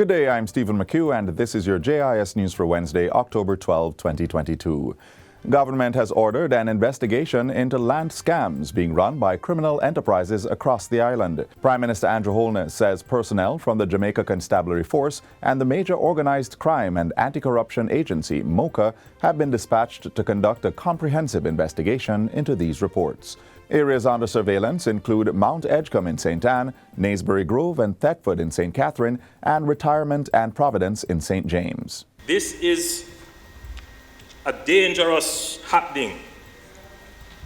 Good day, I'm Stephen McHugh, and this is your JIS News for Wednesday, October 12, 2022. Government has ordered an investigation into land scams being run by criminal enterprises across the island. Prime Minister Andrew Holness says personnel from the Jamaica Constabulary Force and the Major Organized Crime and Anti-Corruption Agency, MOCHA, have been dispatched to conduct a comprehensive investigation into these reports. Areas under surveillance include Mount Edgecombe in St. Anne, Naysbury Grove and Thetford in St. Catherine, and Retirement and Providence in St. James. This is a dangerous happening,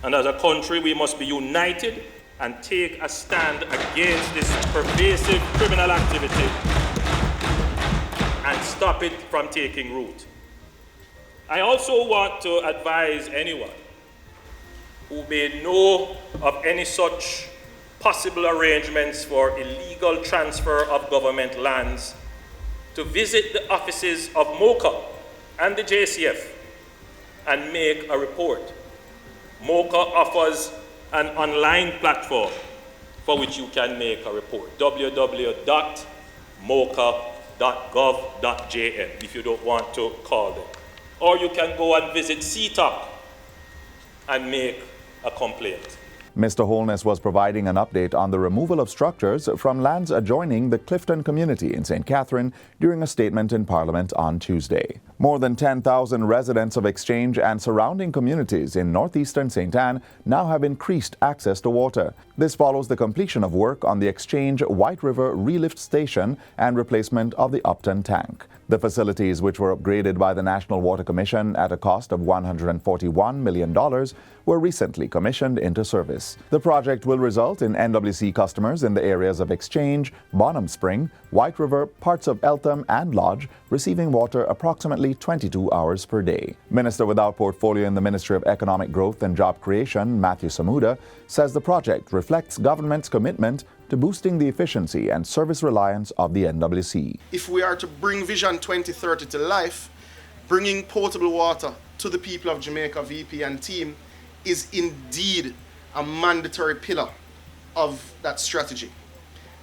and as a country we must be united and take a stand against this pervasive criminal activity and stop it from taking root. I also want to advise anyone who may know of any such possible arrangements for illegal transfer of government lands to visit the offices of MOCHA and the JCF and make a report. MOCHA offers an online platform for which you can make a report, www.mocha.gov.jn if you don't want to call them. Or you can go and visit CTOC and make a complaint. Mr. Holness was providing an update on the removal of structures from lands adjoining the Clifton community in St. Catherine during a statement in Parliament on Tuesday. More than 10,000 residents of Exchange and surrounding communities in northeastern St. Anne now have increased access to water. This follows the completion of work on the Exchange White River relift station and replacement of the Upton tank. The facilities, which were upgraded by the National Water Commission at a cost of $141 million, were recently commissioned into service. The project will result in NWC customers in the areas of Exchange, Bonham Spring, White River, parts of Eltham and Lodge receiving water approximately 22 hours per day. Minister without portfolio in the Ministry of Economic Growth and Job Creation, Matthew Samuda, says the project reflects government's commitment to boosting the efficiency and service reliance of the NWC. If we are to bring Vision 2030 to life, bringing potable water to the people of Jamaica, VP and team, is indeed a mandatory pillar of that strategy.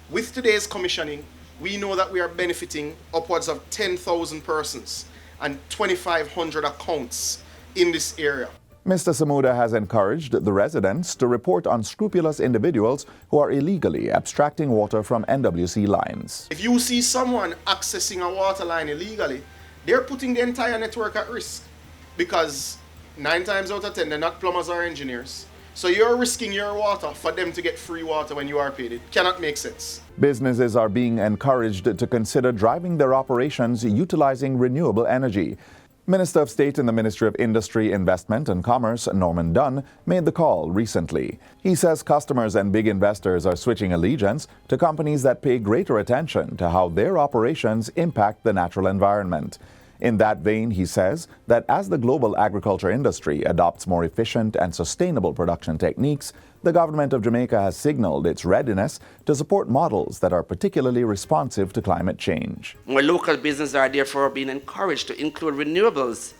With today's commissioning, we know that we are benefiting upwards of 10,000 persons and 2,500 accounts in this area. Mr. Samuda has encouraged the residents to report unscrupulous individuals who are illegally abstracting water from NWC lines. If you see someone accessing a water line illegally, they're putting the entire network at risk, because 9 times out of 10 they're not plumbers or engineers. So you're risking your water for them to get free water when you are paid. It cannot make sense. Businesses are being encouraged to consider driving their operations utilizing renewable energy. Minister of State in the Ministry of Industry, Investment and Commerce, Norman Dunn, made the call recently. He says customers and big investors are switching allegiance to companies that pay greater attention to how their operations impact the natural environment. In that vein, he says that as the global agriculture industry adopts more efficient and sustainable production techniques, the government of Jamaica has signaled its readiness to support models that are particularly responsive to climate change. More local businesses are therefore being encouraged to include renewables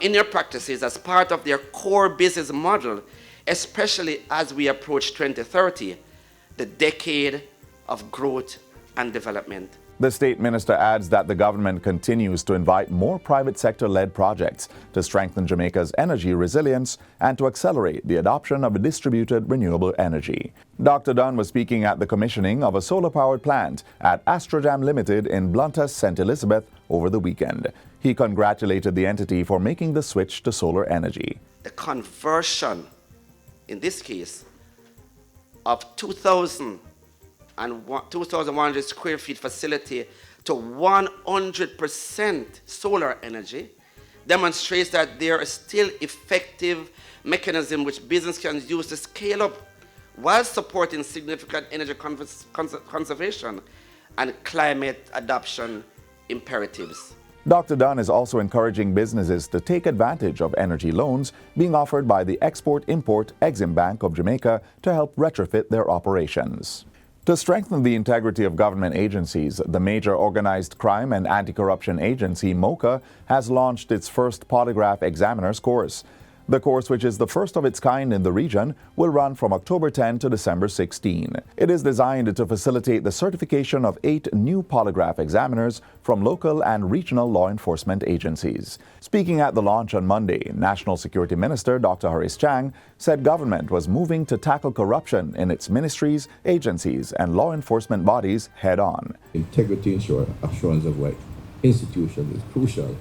in their practices as part of their core business model, especially as we approach 2030, the decade of growth and development. The State Minister adds that the government continues to invite more private sector-led projects to strengthen Jamaica's energy resilience and to accelerate the adoption of distributed renewable energy. Dr. Dunn was speaking at the commissioning of a solar-powered plant at Astrojam Limited in Bluntus, St. Elizabeth over the weekend. He congratulated the entity for making the switch to solar energy. The conversion, in this case, of 2,100 square feet facility to 100% solar energy demonstrates that there are still effective mechanisms which business can use to scale up while supporting significant energy conservation and climate adoption imperatives. Dr. Dunn is also encouraging businesses to take advantage of energy loans being offered by the Export-Import Exim Bank of Jamaica to help retrofit their operations. To strengthen the integrity of government agencies, the Major Organized Crime and Anti-Corruption Agency, MOCHA, has launched its first polygraph examiner's course. The course, which is the first of its kind in the region, will run from October 10 to December 16. It is designed to facilitate the certification of 8 new polygraph examiners from local and regional law enforcement agencies. Speaking at the launch on Monday, National Security Minister Dr. Horace Chang said government was moving to tackle corruption in its ministries, agencies, and law enforcement bodies head-on. Integrity assurance of our institution is crucial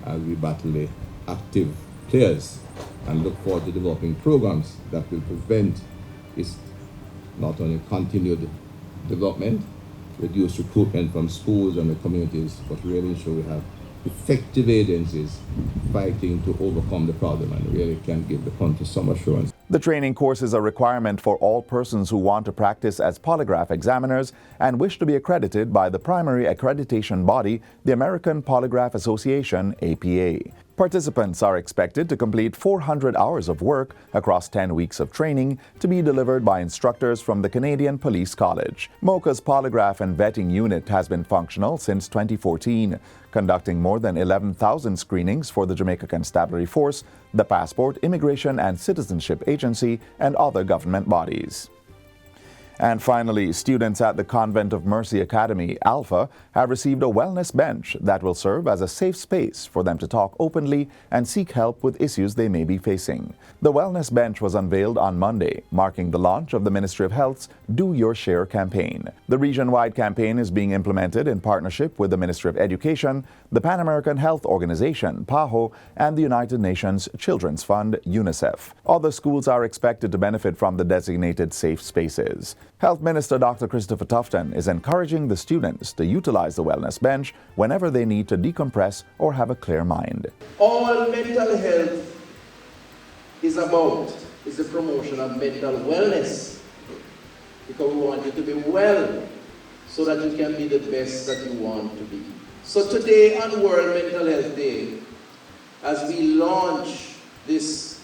as we battle the active players and look forward to developing programs that will prevent its not only continued development, reduce recruitment from schools and the communities, but really ensure we have effective agencies fighting to overcome the problem and really can give the country some assurance. The training course is a requirement for all persons who want to practice as polygraph examiners and wish to be accredited by the primary accreditation body, the American Polygraph Association, APA. Participants are expected to complete 400 hours of work across 10 weeks of training to be delivered by instructors from the Canadian Police College. MOCHA's polygraph and vetting unit has been functional since 2014, conducting more than 11,000 screenings for the Jamaica Constabulary Force, the Passport, Immigration and Citizenship Agency, and other government bodies. And finally, students at the Convent of Mercy Academy, Alpha, have received a wellness bench that will serve as a safe space for them to talk openly and seek help with issues they may be facing. The wellness bench was unveiled on Monday, marking the launch of the Ministry of Health's Do Your Share campaign. The region-wide campaign is being implemented in partnership with the Ministry of Education, the Pan American Health Organization, PAHO, and the United Nations Children's Fund, UNICEF. Other schools are expected to benefit from the designated safe spaces. Health Minister Dr. Christopher Tufton is encouraging the students to utilize the wellness bench whenever they need to decompress or have a clear mind. All mental health is about is the promotion of mental wellness, because we want you to be well so that you can be the best that you want to be. So today on World Mental Health Day, as we launch this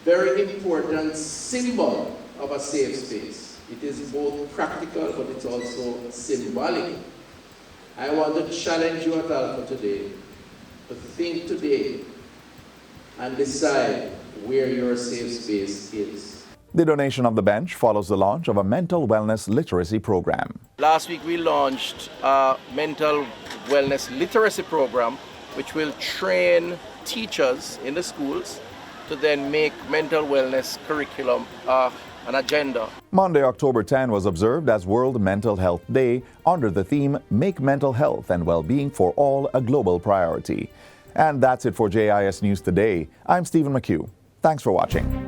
very important symbol of a safe space, it is both practical, but it's also symbolic. I want to challenge you at Alpha today to think today and decide where your safe space is. The donation of the bench follows the launch of a mental wellness literacy program. Last week we launched a mental wellness literacy program which will train teachers in the schools to then make mental wellness curriculum an agenda. Monday, October 10 was observed as World Mental Health Day under the theme Make Mental Health and Well-Being for All a Global Priority. And that's it for JIS News Today. I'm Stephen McHugh. Thanks for watching.